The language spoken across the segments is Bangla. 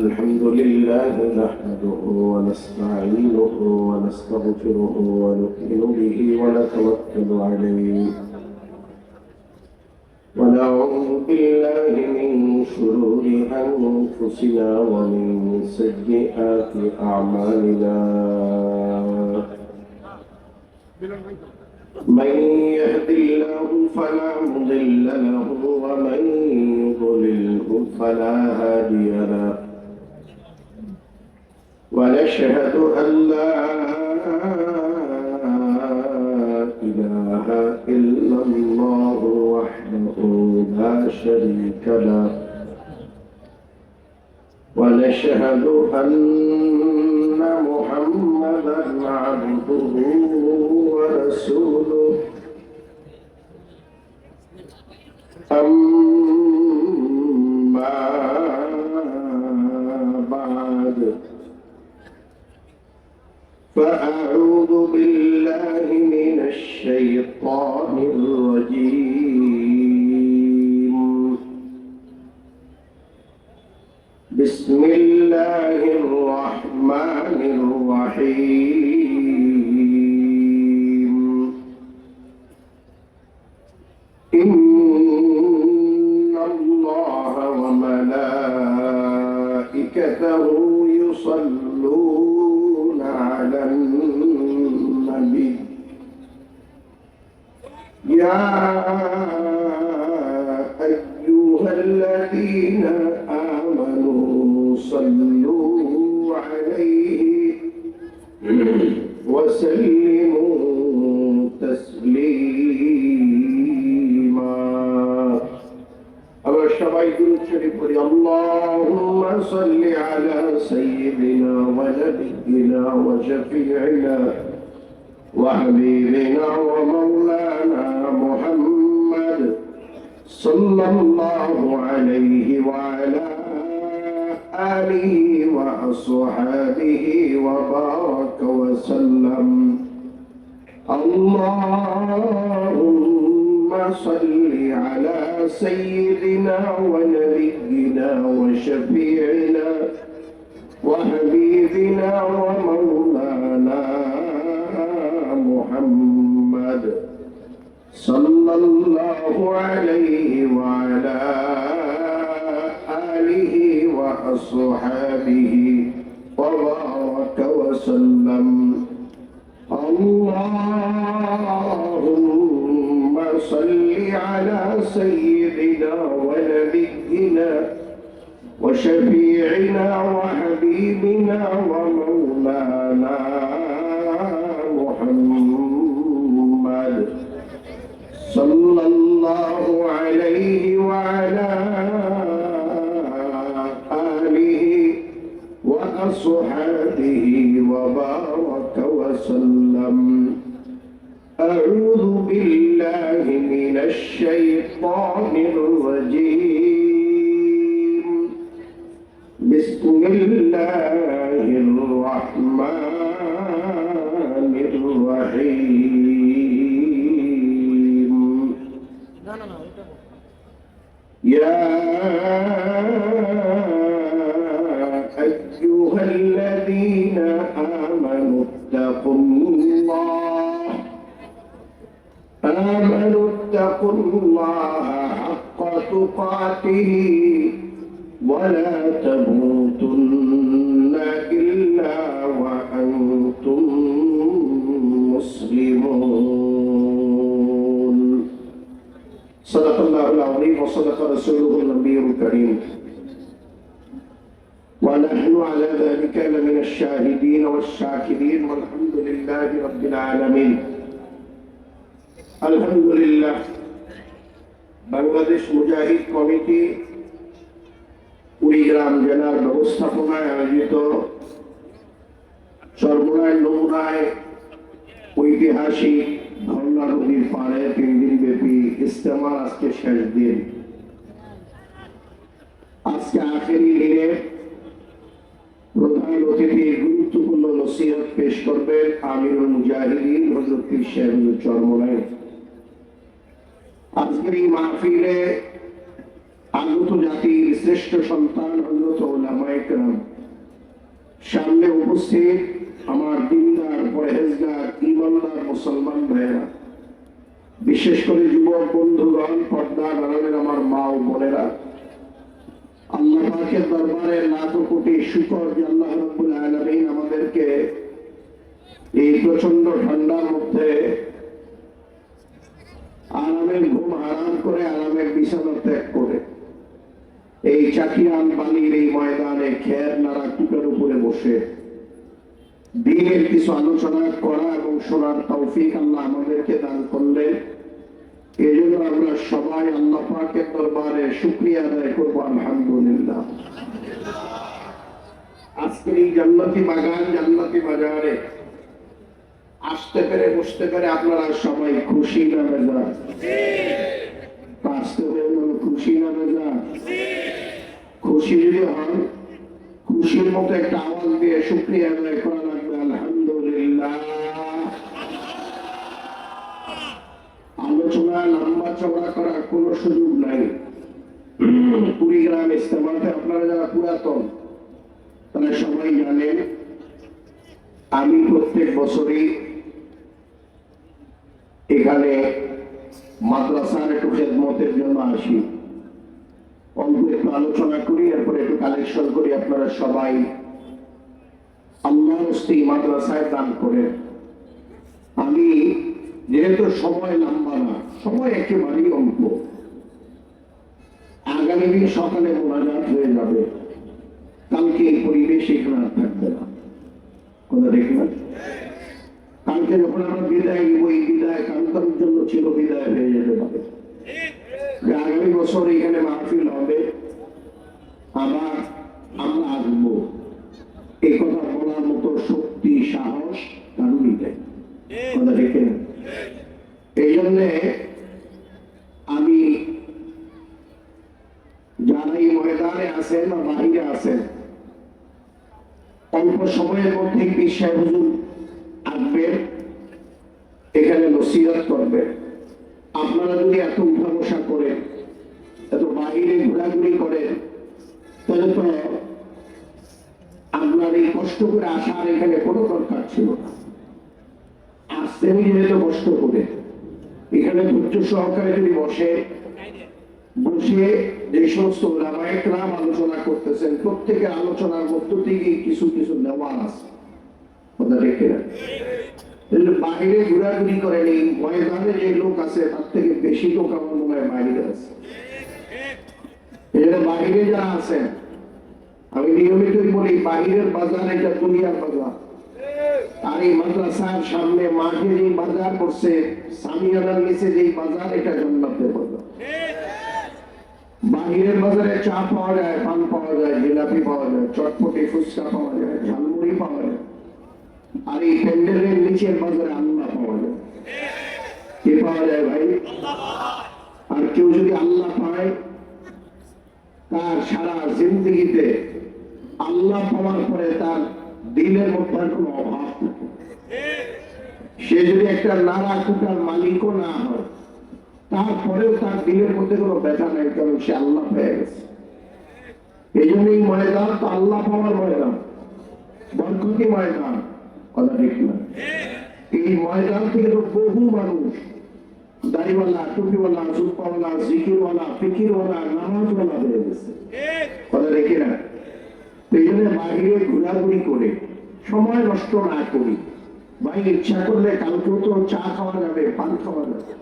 الحمد لله نحمده ونستعينه ونستغفره ونؤمن به ونتوكل عليه ونعوذ بالله من شرور أنفسنا ومن سيئات أعمالنا من يهد الله فلا مضل له ومن يضلله فلا هادي له ونشهد أن لا إله إلا الله وحده لا شريك له ونشهد أن محمدا عبده ورسوله أما بعد فأعوذ بالله من الشيطان الرجيم بسم الله الرحمن الرحيم إن الله وملائكته يصلون على النبي يا أيها الذين آمنوا صلوا عليه وسلموا تسليما أما الشرعي الشريف اللهم صل على سيدنا ونبينا وشفيعنا وحبيبنا ومولانا محمد صلى الله عليه وعلى آله وأصحابه وبارك وسلم اللهم صل على سيدنا ونبينا وشفيعنا وحبيبنا ومولانا محمد صلى الله عليه وعلى آله وأصحابه وبارك وسلم اللهم صل على سيدنا ونبينا وشفيعنا وحبيبنا ومولانا محمد صلى الله عليه وعلى آله وأصحابه وبارك وسلم أعوذ بالله من الشيطان الرجيم بسم الله الرحمن الرحيم يا أيها الذين آمنوا اتقوا الله حق تقاته ولا تموتن إلا وأنتم مسلمون صدق الله العظيم وصدق رسوله النبي الكريم ونحن على ذلك لمن الشاهدين والشاكرين والحمد لله رب العالمين আলহামদুলিল্লাহ বাংলাদেশ মুজাহিদ কমিটি কুড়িগ্রাম জেলার ব্যবস্থাপনায় আয়োজিত চরমোনাই নমুনায় ঐতিহাসিক ধর্ণা নদীর পাড়ে 3 দিন ব্যাপী ইজতেমা আজকে শেষ দিন। আজকে আখেরি দিনে প্রধান অতিথি গুরুত্বপূর্ণ নসিহত পেশ করবেন আমিরুল মুজাহিদিন হযরত পীর সাহেব চরমোনাই। আজকের এই মাহফিলে আগত জাতির শ্রেষ্ঠ সন্তান হযরত উলামায়ে কেরাম, সামনে উপস্থিত আমার দিনদার পরহেজগার ঈমানদার মুসলমান ভাইয়েরা, বিশেষ করে যুবক বন্ধুগণ, পর্দার আড়ালের আমার মা ও বোনেরা, আল্লাহ পাকের দরবারে লাখো কোটি শুকর যে আল্লাহ রাব্বুল আলামিন আমাদেরকে এই প্রচন্ড ঠান্ডার মধ্যে আরামের ঘুম হারাম করে আরামের বিছানা ত্যাগ করে এই চাকিয়ান বালির এই ময়দানে খের নাড়া টুকার উপরে বসে দিনের কিছু আলোচনা করা এবং শোনার তৌফিক আল্লাহ আমাদেরকে দান করলেন। এই জন্য আমরা সবাই আল্লাহ পাকের দরবারে শুকরিয়া আদায় করবো, আলহামদুলিল্লাহ। আজকের এই জান্নাতি বাগান, জান্নাতি বাজারে আসতে পেরে বসতে পেরে আপনারা সবাই খুশি না বেজার? আসতে পেরে খুশি না বেজার? খুশি যদি হন, খুশির মতো একটা আওয়াজ দিয়ে শুকরিয়া আদায় করা লাগবে, আলহামদুলিল্লাহ। আলোচনা লম্বা চওড়া করার কোন সুযোগ নাই। কুড়িগ্রাম ইজতেমাতে আপনারা যারা পুরাতন তারা সবাই জানেন, আমি প্রত্যেক বছরই এখানে মাদ্রাসার একটু খেদমতের জন্য আসি, অল্প একটু আলোচনা করি, এরপরে একটু কালেকশন করি। আপনারা সবাই আল্লাহর হস্তে মাদ্রাসায় দান করেন। আমি যেহেতু সময় লম্বা না, সময় একেবারেই অল্প, আগামী দিন সকালে মোনাজাত হয়ে যাবে, কালকে এই পরিবেশ এখানে আর থাকবে না, কথা দেখবেন। কালকে যখন আমরা বিদায় নিব, এই বিদায় কালকার জন্য চির বিদায় হয়ে যেতে পারে। আগামী বছর এখানে মাহফিল হবে, আবার আমরা আসবো, এই কথা বলার মতো শক্তি সাহস কারণই দেয়, কথা দেখে। এই জন্যে আমি যারা এই ময়দানে আছেন বা বাহিরে আছেন, অল্প সময়ের মধ্যে পীর সাহেব হুজুর আসবেন, এখানে নসিহত করবেন। আপনারা যদি এত উঠা বসা করেন, এত বাহিরে ঘোরাঘুরি করেন, তাহলে তো আপনার এই কষ্ট করে আসার এখানে কোনো দরকার ছিল না। আসতেন যেহেতু কষ্ট করে, এখানে ধৈর্য সহকারে যদি বসে যে সমস্ত উলামায়ে কেরাম আলোচনা করতেছেন, প্রত্যেকের আলোচনার মধ্য থেকে কিছু কিছু নেওয়ার আছে, কথা দেখে না। বাহিরে ঘোরাঘুরি করেন, এই ময়দানে যে লোক আছে তার থেকে বেশি লোক আমার মনে হয় বাহিরে আছে। এই জন্য বাহিরে যারা আছেন, আমি নিয়মিতই বলি, বাহিরের বাজার এটা দুনিয়ার বাজার, আর এই মাদ্রাসার সামনে মাঠে যে বাজার করছে, সামিয়ানার নিচে যে বাজার, এটা জান্নাতের বাজার। বাহিরের বাজারে চা পাওয়া যায়, পান পাওয়া যায়, জিলাপি পাওয়া যায়, চটপটি ফুচকা পাওয়া যায়, ঝালমুড়ি পাওয়া যায়, আর এই প্যান্ডেলের নিচের বাজারে আল্লাহ পাওয়া যায়। কে পাওয়া যায় ভাই? আর কেউ যদি আল্লাহ পায়, তার সারা জিন্দগিতে আল্লাহ পাওয়ার পরে তার দিলের মধ্যে কোনো অভাব থাকে। সে যদি একটা নাড়া কুটার মালিকও না হয়, তারপরেও তার দিলের মধ্যে কোনো ব্যথা নাই, কারণ সে আল্লাহ পেয়ে গেছে। এই জন্য এই ময়দান তো আল্লাহ পাওয়ার ময়দান, বরকতি ময়দান, কথা ঠিক না? এই ময়দান থেকে তো বহু মানুষ, দাড়িওয়ালা, টুপিওয়ালা, জুব্বাওয়ালা, জিকিরওয়ালা, ফিকিরওয়ালা, নামাজওয়ালা হয়ে গেছে, কথা দেখে না? এই জন্য বাহিরে ঘোরাঘুরি করে সময় নষ্ট না করি। ভাই ইচ্ছা করলে কালকেও তো চা খাওয়া যাবে, পান খাওয়া যাবে,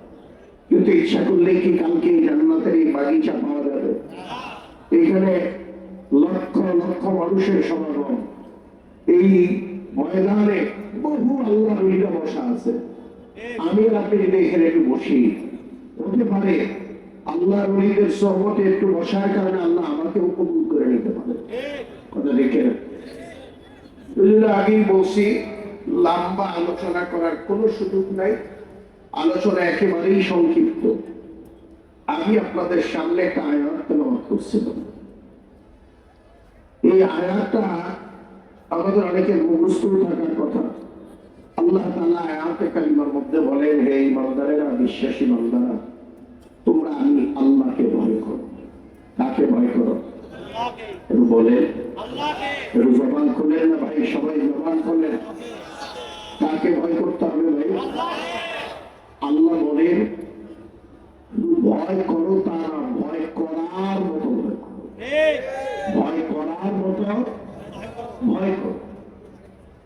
কিন্তু ইচ্ছা করলে কি কালকে জান্নাতের এই বাগিচা পাওয়া যাবে? এইখানে লক্ষ লক্ষ মানুষের সমাগম, এই ময়দানে বহু আল্লাহ ওলিরা বসা আছে। আমি আর আপনি যদি এখানে একটু বসি, হতে পারে আল্লাহর ওলিদের সোহবতে একটু বসার কারণে আল্লাহ আমাকেও কবুল করে নিতে পারে, কথা দেখে। আগেই বলছি, লম্বা আলোচনা করার কোনো সুযোগ নাই, আলোচনা একেবারেই সংক্ষিপ্ত। আমি আপনাদের সামনে একটা আয়াত তেলাওয়াত করছিলাম। এই আয়াতটা আমাদের অনেকের মুখস্থ থাকার কথা। আল্লাহ তাআলা আয়াতে কারিমার মধ্যে বলেন, হে ঈমানদারেরা, বিশ্বাসী বান্দারা, তোমরা আমি আল্লাহকে ভয় করো। কাকে ভয় করো? একটু বলে, একটু জবান খুলেন না ভাই, সবাই জবান খুলেন। কাকে ভয় করতে হবে ভাই? আল্লাহ বলেন ভয় করো, তারা ভয় করার মতো ভয় করো, ভয় করার মতো ভয় করো।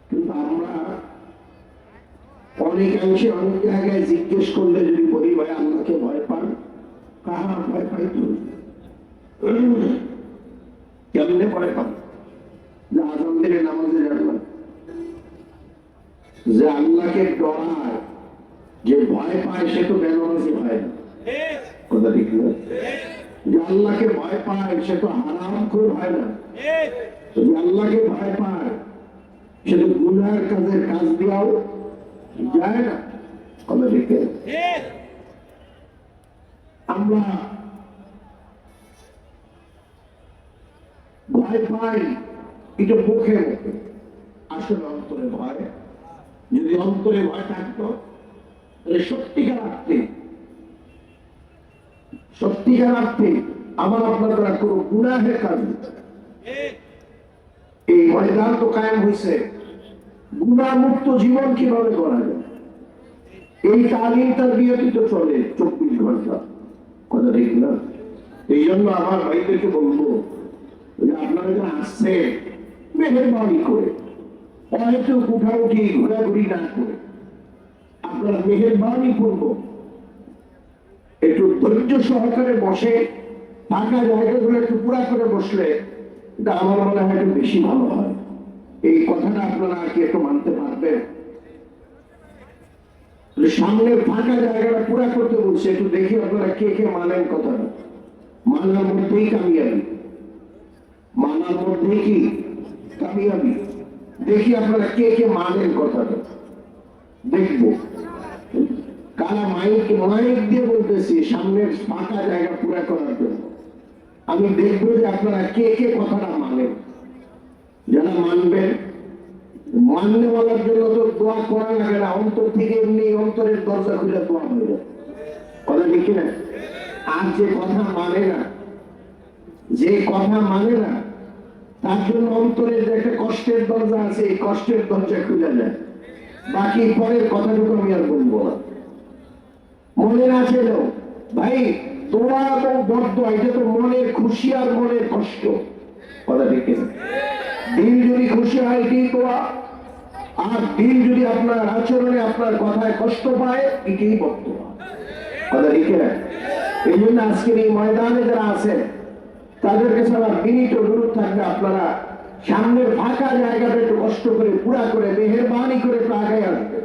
কিন্তু আমরা অনেকাংশে অনেক জায়গায় জিজ্ঞেস করলে যদি বলি ভাই আল্লাহকে ভয় পান, কাহা ভয় পাই? কেমনে ভয় পান? যে আজান দিলে নামাজে যাবেন, যে আল্লাহকে ডরায়, যে ভয় পায় সে তো বেনামাজি হয় না, কথা ঠিক না? যে আল্লাহকে ভয় পায় সে তো হারামখোর হয় না, যে আল্লাহকে ভয় পায় সে তো গুনাহের কাজের কাজ দিয়াও যায় না, কথা ঠিক না? আমরা ভয় পাই এটা মুখে মুখে, আসলে অন্তরে ভয়। যদি অন্তরে ভয় থাকতো তাহলে সত্যিকার অর্থে আমার আপনার দ্বারা কোনো গুনাহের কাজ হতো। এই ময়দান তো কায়েম হয়েছে গুনাহমুক্ত জীবন কিভাবে করা যায়, এই তালিম তারবিয়তই তো চলে 24 ঘন্টা, কথা ঠিক না? এই জন্য আমার ভাইদেরকে বলবো যে আপনারা যারা আসছে মেহেরবানি করে, হয়তো উঠাউঠি ঘোরাঘুরি না করে আপনারা মেহেরবানি করবো একটু ধৈর্য সহকারে বসে, ফাঁকা জায়গাগুলো একটু পুরা করে বসলে এটা আমার মনে হয় একটু বেশি ভালো হয়। এই কথাটা আপনারা কি একটু মানতে পারবেন? সামনের ফাঁকা জায়গাটা পুরা করতে বলছে, একটু দেখি আপনারা কে কে মানেন কথাটা। মানার মধ্যেই কামিয়াবি, মানার মধ্যেই কি কামিয়াবি। দেখি আপনারা কে কে মানেন কথাটা, দেখবো কারা মাইক দিয়ে বলতেছি সামনের ফাঁকা জায়গা পুরা করার জন্য। আমি দেখবো যে আপনারা কে কে কথাটা মানেন। যারা মানবেন, মানলে বলার জন্য তো দোয়া করা লাগে না, অন্তর থেকে এমনি অন্তরের দরজা খুলে দোয়া হয়ে যায়, কথা ঠিক না? আর যে কথা মানে না, যে কথা মানে না তার জন্য অন্তরের যে একটা কষ্টের দরজা আছে, এই কষ্টের দরজা খুলে যায়। বাকি পরের কথাটুকু আমি আর বলবো না। মনে না ছিল ভাই দোয়া এবং বরদোয়া এটা তো মনের খুশি আর মনের কষ্ট, কথা ঠিক না? দিল যদি খুশি হয় এটি দোয়া, আর দিল যদি আপনার আচরণে আপনার কথায় কষ্ট পায় এটাই বরদোয়া, কথা ঠিক না? এই জন্য আজকের এই ময়দানে যারা আছেন তাদের কাছে আমার বিনীত অনুরোধ থাকবে, আপনারা সামনের ফাঁকা জায়গাটা একটু কষ্ট করে পুরা করে মেহেরবানি করে একটু আগায় আসবে,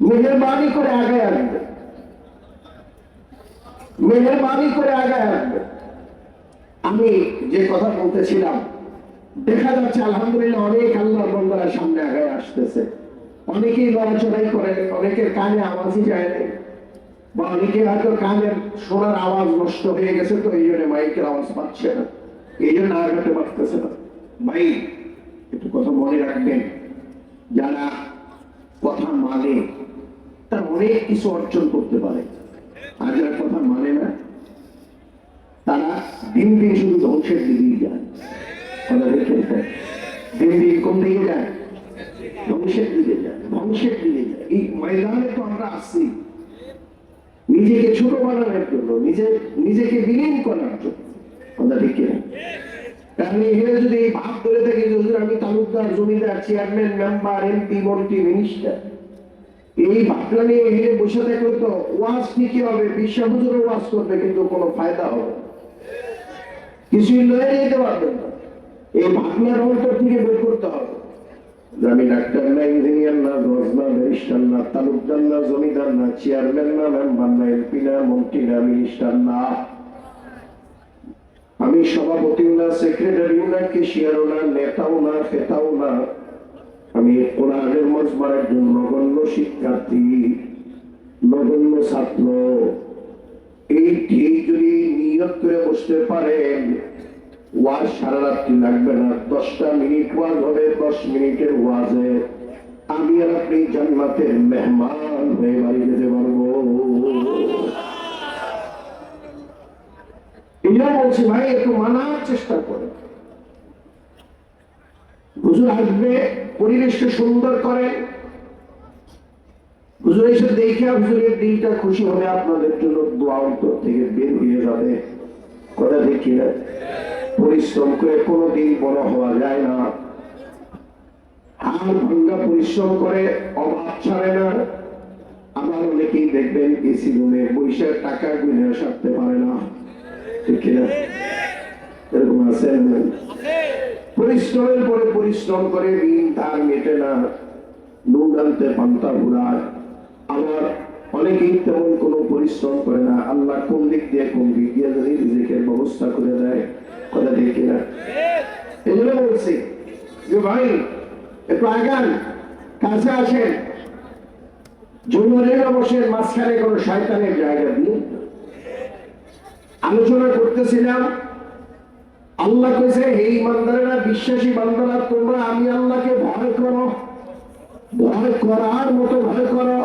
মেহেরবানি করে আগায় আসবে, মেহেরবানি করে আগায় আসবে। আমি যে কথা বলতেছিলাম, দেখা যাচ্ছে আলহামদুলিল্লাহ অনেক আল্লাহর বান্দারা সামনে আগায় আসতেছে, অনেকেই লড়াচড়াই করে, অনেকের কানে আওয়াজই যায় না, বা অনেকে হয়তো কানের শোনার আওয়াজ নষ্ট হয়ে গেছে, তো এই জন্য মাইকের আওয়াজ পাচ্ছে না, এই জন্য আগাতে পারতেছে না। ভাই একটু কথা মনে রাখবেন, যারা কথা মানে তার অনেক কিছু অর্জন করতে পারে, আর যারা কথা মানে না তারা দিন দিন শুধু ধ্বংসের দিকেই যায়, দিন দিন কোন দিকে যায়? ধ্বংসের দিকে যায়, ধ্বংসের দিকে যায়। এই ময়দানে তো আমরা আসছি নিজেকে ছোট বানানোর জন্য, নিজেকে বিলীন করার জন্য, কথা ঠিক কিনা? কারণ এখানে যদি এই ভাব ধরে থাকি যে আমি তালুকদার, জমিদার, চেয়ারম্যান, মেম্বার, এমপি, মন্ত্রী, মিনিস্টার, এই ভাবনা নিয়ে এখানে বসে থাকলে তো ওয়াজ ঠিকই হবে, বিশ্বাস হুজুরও ওয়াজ করবে, কিন্তু কোনো ফায়দা হবে না, কিছুই লয়ে যেতে পারবেন না। এই ভাবনার অন্তর থেকে বের করতে হবে। আমি ডাক্তার না, ইঞ্জিনিয়ার না, জজ না, ব্যারিস্টার না, তালুকদার না, জমিদার না, চেয়ারম্যান না, মেম্বার না, এমপি না, মন্ত্রী না, মিনিস্টার না, আমি সভাপতিও না, সেক্রেটারিও না, কেশিয়ারও না, নেতাও না, ফেতাও না, আমি কোরআনের মজমার একজন নগণ্য শিক্ষার্থী, নগণ্য ছাত্র। এই ঠিক যদি নিয়ত করে বসতে পারেন, ওয়াজ সারা রাত্রি লাগবে না, 10টা মিনিট ওয়াজ হবে, 10 মিনিটের ওয়াজে আমি আর আপনি জান্নাতের মেহমান হয়ে বাড়ি যেতে পারবো। এই আমিও বলছি ভাই একটু মানার চেষ্টা করে, হুজুর আসবে, পরিবেশটা সুন্দর করেন, হুজুর এসে দেখে হুজুরের দিনটা খুশি হবে, আপনাদের জন্য দোয়া অন্তর থেকে বের হয়ে যাবে। কথা দেখি না, পরিশ্রম করে কোনোদিন বড় হওয়া যায় না, হাড় ভাঙ্গা পরিশ্রম করে অভাব ছাড়ে না। আবার অনেকেই দেখবেন এসি রুমে বৈশাখ টাকা গুনে সারতে পারে না, ঠিক কিনা? এরকম আছে, পরিশ্রমের পরে পরিশ্রম করে ঋণ তার মেটে না, নুন আনতে পান্তা ঘুরায়। আবার অনেকেই তেমন কোনো পরিশ্রম করে না, আল্লাহ কোন দিক দিয়ে যদি রিজিকের ব্যবস্থা করে দেয়। কথা দেখি না, এই জন্য বলছি যে ভাই একটু আগান, কাছে আসেন, জুমারের বসের মাঝখানে কোনো শয়তানের জায়গা দিয়ে আলোচনা করতেছিলাম। আল্লাহ কইছে, হে ইমানদারেরা, বিশ্বাসী বান্দারা, তোমরা আমি আল্লাহকে ভয় করো, ভয় করার মতো ভয় করো।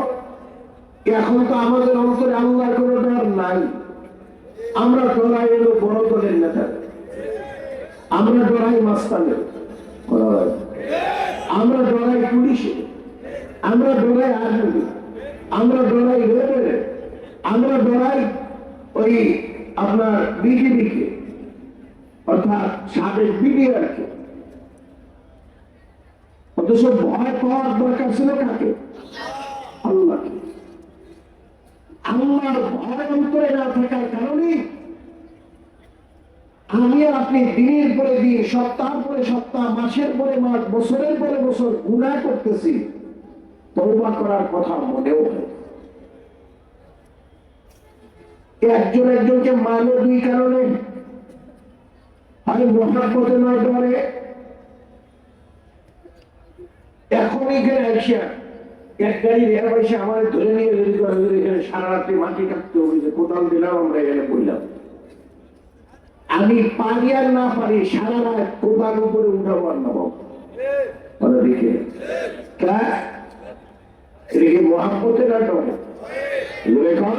এখন তো আমাদের অন্তরে আল্লাহর কোনো ডর নাই, আমরা ডরাই হলো বড় দলের নেতা, আমরা ডরাই মাস্তানের, আমরা ডরাই পুলিশে, আমরা ডরাই আর্মি, আমরা ডরাই রেলওয়ে, আমরা ডরাই ওই আপনার বিজেপিকে, অর্থাৎ সাবেক বিডিআরকে। অথচ ভয় পাওয়ার দরকার ছিল কাকে? আল্লাহকে। আল্লাহর ভয় অন্তরে না থাকার কারণে আমি আপনি দিনের পরে দিন, সপ্তাহ পরে সপ্তাহ, মাসের পরে মাস, বছরের পরে বছর গুনাহ করতেছি, তওবা করার কথা মনেও হয়। একজন একজনকে মানে দুই কারণে, আমি মহাব্বতে নয় ডরে। এখন এখানে আসিয়া এক গাড়ি রেয়ার পয়সা আমাদের ধরে নিয়ে রেডি করে এখানে সারা রাত্রি মাটি কাটতে হবে, কোদাল দিলাম, আমরা এখানে বললাম। আমি পারি আর না পারি, সারা রাত কোদাল উপরে উঠাবো আর নামাবো। দেখে এদিকে মহাব্বতে না ডরে। এখন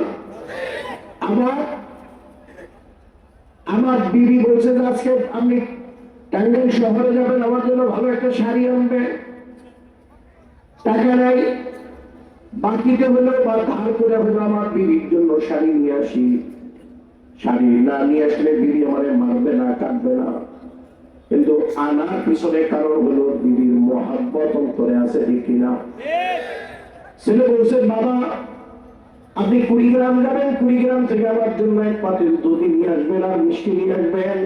আমার বিবি বলছে যে আজকে আপনি টাঙ্গাইল শহরে যাবেন, আমার জন্য ভালো একটা শাড়ি আনবেন। টাকা নাই, বাকিতে হলো বা ধার করে হলো আমার বিবির জন্য শাড়ি নিয়ে আসি। শাড়ি না নিয়ে আসলে বিবি আমারে মারবে না, কাটবে না, কিন্তু আনার পিছনে কারণ হলো বিবির মহাব্বত অন্তরে আছে, দেখি না? ছেলে বলছে, বাবা আপনি কুড়িগ্রাম যাবেন, কুড়িগ্রাম থেকে আমার জন্য এক পাতিল দুধ নিয়ে আসবেন আর মিষ্টি নিয়ে আসবেন।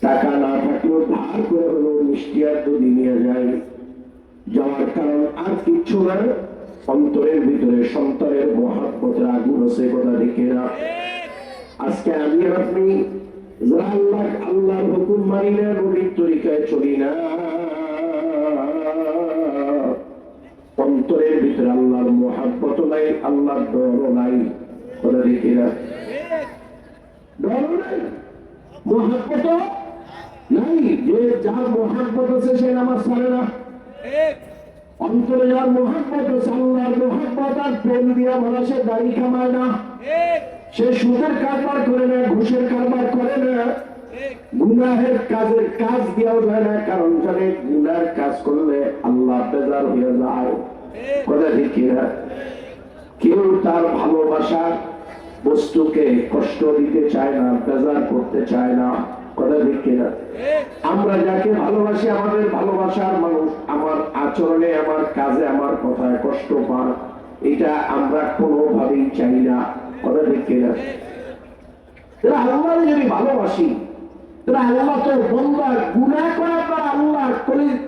টাকা না থাকলেও ধার করে হলো মিষ্টি আর দুধ নিয়ে যায়। যাওয়ার কারণ আর কিচ্ছু না, অন্তরের ভিতরে সন্তানের মহাব্বতের আগুন আছে। কথা দেখে না? আজকে আমি আর আপনি আল্লাহর হুকুম মানি না, নবীর তরিকায় চলি না, অন্তরের ভিতরে আল্লাহর মহাব্বত নাই, আল্লাহর ডর নাই। কথা দেখি না? ডর নাই, মহাব্বত নাই। যে যার মহাব্বত আছে সে নামাজ পড়ে না। অন্তরে যার মহাব্বত আছে, আল্লাহর মহাব্বত আর প্রেম দিয়া মানুষে দাড়ি কামায় না, সে সুদের কারবার করে না, ঘুষের কারবার করে না, গুনাহের কাজের কাজ দেওয়া যায় না, কারণ জানে গুনার কাজ করলে আল্লাহ বেজার হয়ে যায়। কথা ঠিক কিনা? কেউ তার ভালোবাসার বস্তুকে কষ্ট দিতে চায় না, বেজার করতে চায় না। কথা ঠিক কিনা? আমরা যাকে ভালোবাসি, আমাদের ভালোবাসার মানুষ আমার আচরণে, আমার কাজে, আমার কথায় কষ্ট পায়, এটা আমরা কোনোভাবেই চাই না। কথা ঠিক কিনা? আল্লাহ যদি ভালোবাসি, আল্লাহ তো বন্দার গুনাহ করার পর আল্লাহ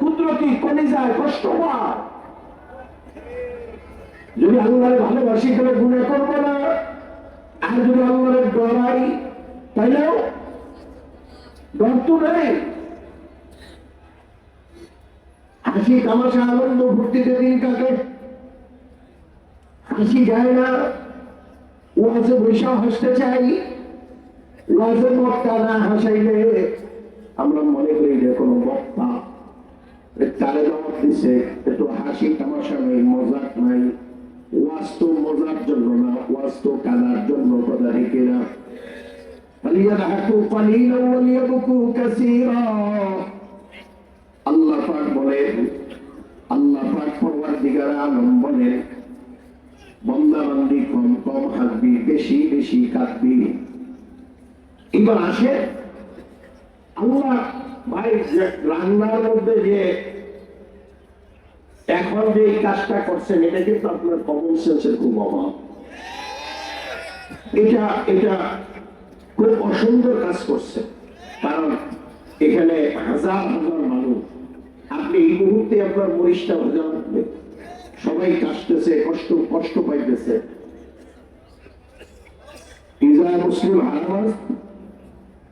কুদরতি কলিজায় কষ্ট পায়। যদি আল্লাহর ভালোবাসি তাহলে গুনাহ করবো না, আর যদি আল্লাহর ডরাই তাইলেও ডর তো নেই। হাসি তামাশা আনন্দ ফুর্তিতে দিন কাটে, হাসি যায় না। ওয়াজে বৈশাখ হাসতে চাই, ওয়াজের বক্তা না হাসাইলে আমরা মনে করি যে কোনো বক্তা তারে দাওয়াত দিছে, একটু হাসি তামাশা নেই, মজাক নাই। ওয়াজ তো মজার জন্য না, ওয়াজ তো কানার জন্য। কথা ঠিক না? فليضحكوا قليلا وليبكوا كثيرا। আল্লাহ পাক বলেন, আল্লাহ পাক পরওয়ারদিগার আলম বলেন, বান্দা বান্দি কম কম হাসবি, বেশি বেশি কাঁদবি। এবার আসে আল্লাহ ভাই রান্নার মধ্যে যে এখন যে কাজটা করছেন এটা কিন্তু আপনার কমন সেন্সের খুব অভাব। এটা এটা খুব অসুন্দর কাজ করছে, কারণ এখানে হাজার হাজার মানুষ, আপনি এই মুহূর্তে আপনার মরিচটা ভাজা লাগবে, সবাই কাশতেছে, কষ্ট কষ্ট পাইতেছে। ইজা মুসলিম হারাম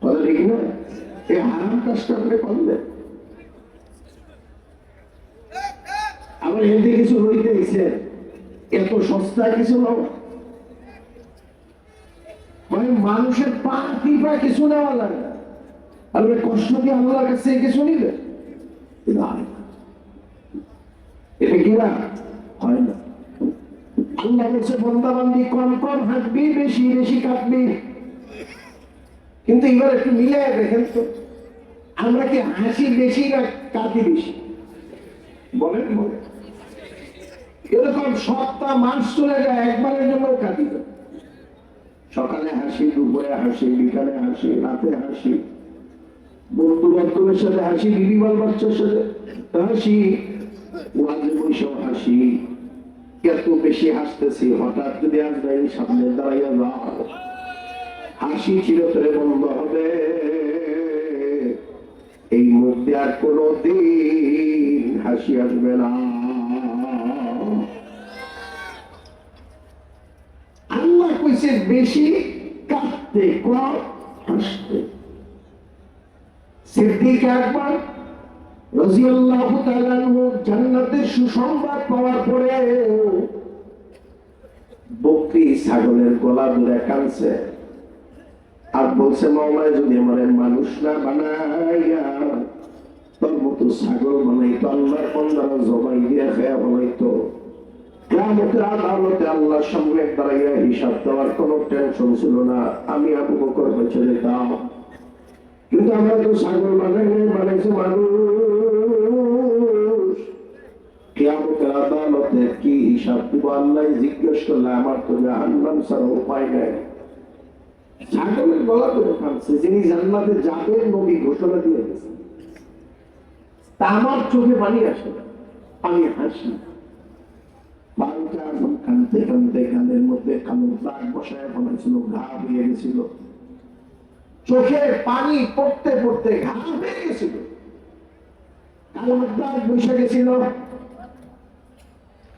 কথা ঠিক না, এই হারাম কাজটা আপনি করলেন। আবার হিন্দি কিছু হইতে গেছে, এত সস্তা কিছু নয়, মানে মানুষের পা টিপা কিছু নেওয়া লাগে না, আর কষ্ট দিয়ে আল্লাহর কাছে কিছু নিবে এটা কি না হয় না। আল্লাহ বলছে বান্দা বান্দি কম কম হাঁটবি, বেশি বেশি কাঁদবি। কিন্তু এবার একটু মিলে দেখেন তো, আমরা কি হাসি বেশি না কাঁদি বেশি? বলেন বলেন। এরকম সপ্তাহ মাস চলে যায়, একবারের জন্য কাঁদি না। সকালে হাসি, দুপুরে হাসি, বিকালে হাসি, রাতে হাসি, বন্ধু বান্ধবের সাথে হাসি, বিবি বাল বাচ্চার সাথে হাসি, ওয়াজে বৈশাখ হাসি। এত বেশি হাসতেছি, হঠাৎ যদি আজরাইল সামনে দাঁড়াইয়া যায়, হাসি চিরতরে বন্ধ হবে। এই মুখ দিয়ে আর কোনদিন হাসি আসবে না। আল্লাহ কইছে বেশি কাঁদতে, কম হাসতে। সিদ্দিক আকবর রাদিয়াল্লাহু তাআলা আনহু জান্নাতের সুসংবাদ পাওয়ার পরে বকরি ছাগলের গলা ধরে কাঁদছে আর বলছে, মাওলানা যদি আমার মানুষ না বানাইয়া তোর মতো ছাগল বানাইতো, আল্লাহর বান্দারা জবাই দিয়ে খেয়া বানাইতো, কিয়ামতের আদালতে আল্লাহর সামনে দাঁড়াইয়া হিসাব দেওয়ার কোনো টেনশন ছিল না, আমি আবু বকর বেঁচে যেতাম। কিন্তু আমরা তো ছাগল বানাইছে মানুষ, কিয়ামতের আদালতে কি হিসাব দিব আল্লাহ জিজ্ঞেস করলে আমার তো জাহান্নাম ছাড়া উপায় নাই। ছাগলের গলা ধরে কাঁদছে, যিনি জান্নাতে যাবেন নবী ঘোষণা দিয়ে গেছেন। তা আমার চোখে পানি আসে না, আমি হাসি। বারোটা এখন কানতে কানতে কানের মধ্যে কালো দাগ বসায় বানাইছিল, ঘা হয়ে গেছিল, চোখে পানি পড়তে পড়তে ঘা হয়ে গেছিল, কালো দাগ বসে গেছিল।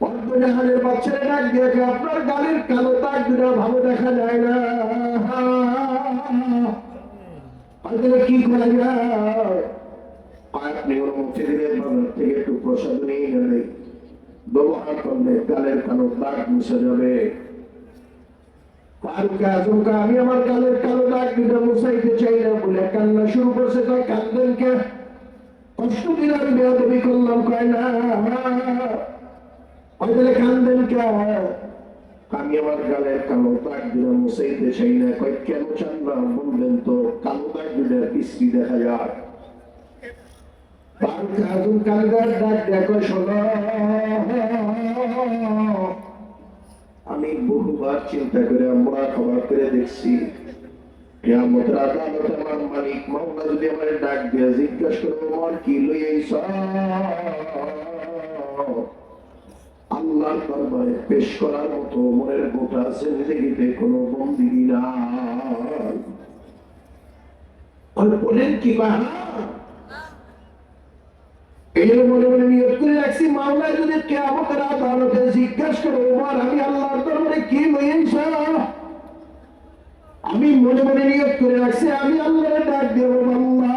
পর্বজাহানের বাচ্চারা ডাক দিয়ে, আপনার গালের কালো দাগ দুটা ভালো দেখা যায় না, কি করা যায়? আপনি ওর মুখে দিলেন, বাজার থেকে একটু প্রসাদ নিয়ে গেলে ব্যবহার করলে গালের কালো দাগ মুছে যাবে। ফারুক আজমকা, আমি আমার গালের কালো দাগ দুটা মুছাইতে চাই না বলে কান্না শুরু করছে। কয় কান্দেন কে? কষ্ট দিলে আমি বেয়াদবি করলাম। কয় না, তাহলে কান্দেন কে? আমি আমার গালের কালো দাগ দুটা মুছাইতে চাই না। কয় কেন চান না বলবেন তো, কালো দাগ দুটা পিছলি দেখা যায়। ফারুক আজম কান্দার ডাক দেখো, শোনো, আমি বহুবার চিন্তা করে আমরা খবর করে দেখছি, কিয়ামতের আদালতে আমার মালিক মাওলা যদি আমার ডাক দিয়ে জিজ্ঞাসা করবো, আমার কি লইয়াইছ, আল্লাহর দরবারে পেশ করার মতো মনের গোটা জিন্দেগিতে কোনো বন্দিগি নাই। বলেন কি এই মনে মনে নিয়ত করে রাখছি, মাওলা যদি কিয়ামতের আদালতে জিজ্ঞাসা করে, ওমর আমি আল্লাহর দরবারে কি লইয়াইছ, আমি মনে মনে নিয়ত করে রাখছি, আমি আল্লাহর ডাক দেব, আল্লাহ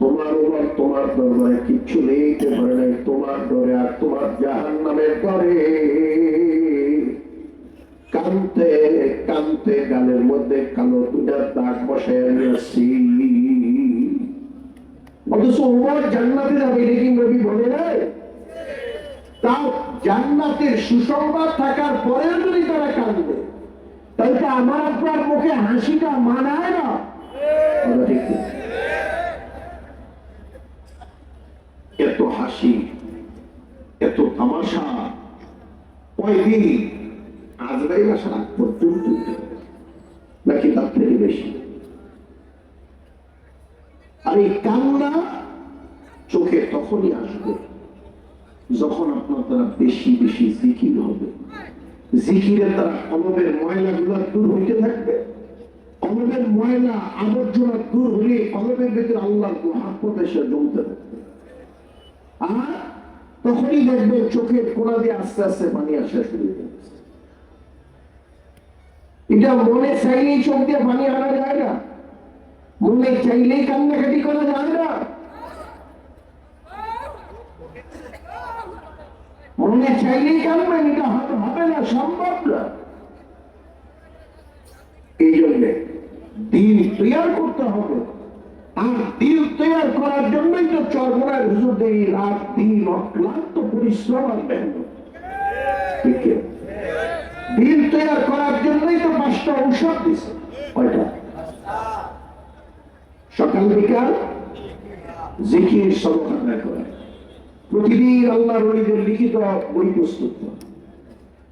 তোমার উপর তোমার দরবারে কিচ্ছু লইতে পারে নাই, তোমার ডরে আর তোমার জাহান্নামের ডরে কানতে কানতে গালের মধ্যে কালো দুটা দাগ বসায় নিয়েছি। অথচ ওমর জান্নাতে যাবে, এটা কি নবী বলে নাই? তাও জান্নাতের সুসংবাদ থাকার পরেও যদি তারা কাঁদবে, তাইতে আমার আপনার মুখে হাসিটা মানায় না। ঠিক এত হাসি এত তামাশা কয়দিন আজরাইল আসার আগ পর্যন্ত নাকি তার থেকে বেশি। আর এই কান্না চোখে তখনই আসবে যখন আপনার দ্বারা বেশি বেশি জিকির হবে। জিকিরের দ্বারা কলবের ময়লাগুলো দূর হইতে থাকবে। কলবের ময়লা আবর্জনা দূর হলে কলবের ভেতরে আল্লাহর মহব্বত এসে জমতে থাকবে। আর তখনই দেখবে চোখের কোনা দিয়ে আস্তে আস্তে পানি আসা শুরু হয়ে যাচ্ছে। এটা মনে চাইলেই চোখ দিয়ে পানি আনা যায় না, মনে চাইলেই কান্নাকাটি করা যায় না, মনে চাইলেই কাঁদবেন, এটা হবে না, সম্ভব না। এই জন্য দিল তৈরি করতে হবে। আর দিল তৈরি করার জন্যই তো চরমোনার হুজুরদের রাত দিন অক্লান্ত পরিশ্রম আর মেহনত। দিল তৈরি করার জন্যই তো 5টা ঔষধ দিছে। কয়টা? সকাল বিকাল জিকির সবক আদায় করা, প্রতিদিন আল্লাহর ওলিদের লিখিত বই প্রস্তুত করা,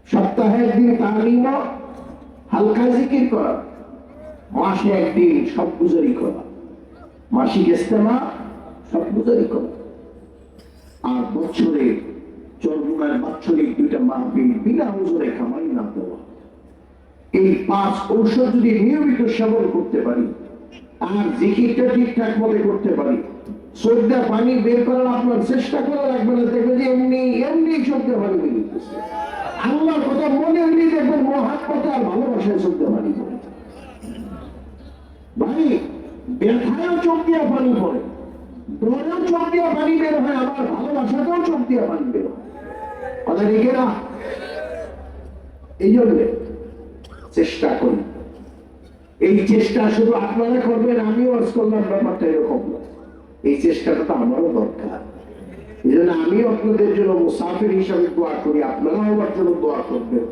সপ্তাহে একদিন তালিম হালকা জিকির করা, মাসে একদিন সব গুজারি করা, মাসিক ইস্তেমা সব গুজারি করা, আর বছরে চরমোনার বাৎসরিক 2টা মাহফিল বিনা হুজুরে কামাই না দেওয়া। এই 5 ঔষধ যদি নিয়মিত সেবন করতে পারি আর জিকিরটা ঠিকঠাক মতো করতে পারি, শ্রদ্ধা পানি বের করার আপনার চেষ্টা করা লাগবে না, দেখবেন যে এমনি এমনি শ্রদ্ধা পানি বেরিয়েছে। আল্লাহর কথা মনে হলে দেখবেন মহাব্বত আর ভালোবাসায় শ্রদ্ধা পানি পড়ে। ভাই ব্যথায়ও চোখ দিয়া পানি পড়ে, ডরেও চোখ দিয়া পানি বের হয়, আবার ভালোবাসাতেও চোখ দিয়া পানি বের হয়। কথা ঠিক না? এই জন্য চেষ্টা করি। এই চেষ্টা শুধু আপনারা করবেন, আমিও আজ করলাম, ব্যাপারটা এরকম না। এই চেষ্টাটা তো আমারও দরকার। এই জন্য আমিও আপনাদের জন্য মুসাফির হিসাবে দোয়া করি, আপনারাও আমার জন্য দোয়া করবেন।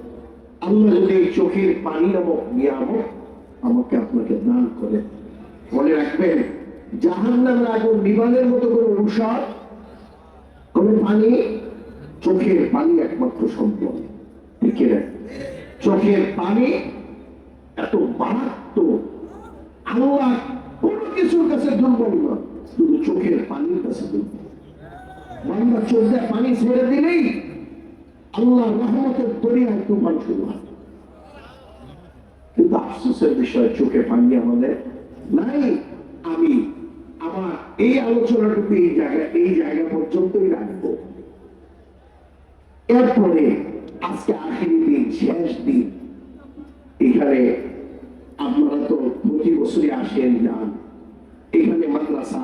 আল্লাহ যদি এই চোখের পানি নামক নিয়ামত আমাকে আপনাকে দান করে। মনে রাখবেন, জাহান্নামের আগুন নিবানের মতো কোনো ঔষধ, কোনো পানি, চোখের পানি একমাত্র সম্ভব। ঠিক না? চোখের পানি এত মারাত্মক, আল্লাহ কোনো কিছুর কাছে দুর্বল না, শুধু চোখের পানির কাছে দুর্বল। বান্দা চোখ দিয়ে পানি ছেড়ে দিলেই আল্লাহ রহমতের দরিয়ায় তুফান শুরু হয়। কিন্তু আফসোসের বিষয়, চোখে পানি আমাদের নাই। আমি আমার এই আলোচনাটুকু এই জায়গা পর্যন্তই রাখবো। এরপরে আজকে আখেরি দিন, শেষ দিন। এখানে আপনারা তো প্রতি বছরই আসেন যান। এখানে মাদ্রাসা,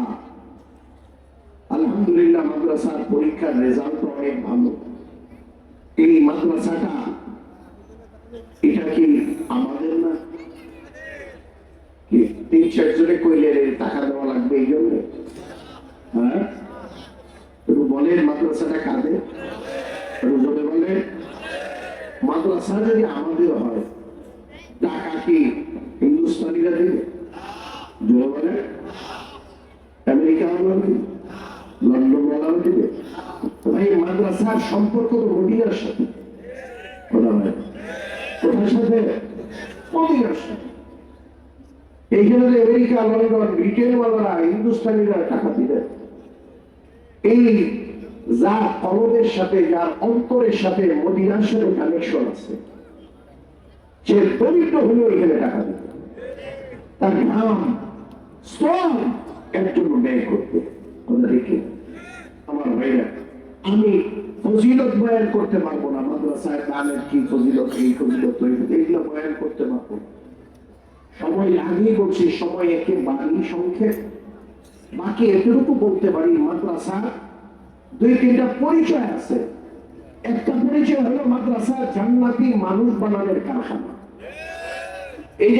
আলহামদুলিল্লাহ মাদ্রাসার পরীক্ষার রেজাল্ট অনেক ভালো। এই মাদ্রাসাটা এটা কি আমাদের না? 3-4 জনে কইলে টাকা দেওয়া লাগবে এই জন্য? হ্যাঁ, বলেন মাদ্রাসাটা কাদের? জনে বলেন। মাদ্রাসা যদি আমাদের হয়, টাকা কি হিন্দুস্তানিরা দেবে? জনে বলেন। আমেরিকা দিবে, লন্ডন ওয়ালাও দিবে? ভাই মাদ্রাসার সম্পর্ক তো মদিনার সাথে। কোথার সাথে? মদিনার সাথে। এইখানে আমেরিকা, লন্ডন, ব্রিটেন ওয়ালারা, হিন্দুস্তানিরা টাকা দিবে। এই যার কলবের সাথে, যার অন্তরের সাথে মদিনার সাথে কানেকশন আছে, সে দরিদ্র হলেও এখানে টাকা দিবে। তার নাম শ্রম এর জন্য ব্যয় করতে। কথা দেখি আমার ভাইরা, আমি ফজিলত বয়ান করতে পারবো না, মাদ্রাসায় দানের কি ফজিলত, এই ফজিলত, এইগুলো বয়ান করতে পারবো না। সময় আগেই বলছি, সময় একেবারেই সংক্ষেপ। বাকি এতটুকু বলতে পারি, মাদ্রাসা 2-3টা পরিচয় আছে। একটা পরিচয় হলো মাদ্রাসা জান্নাতি মানুষ বানানোর কারখানা। এই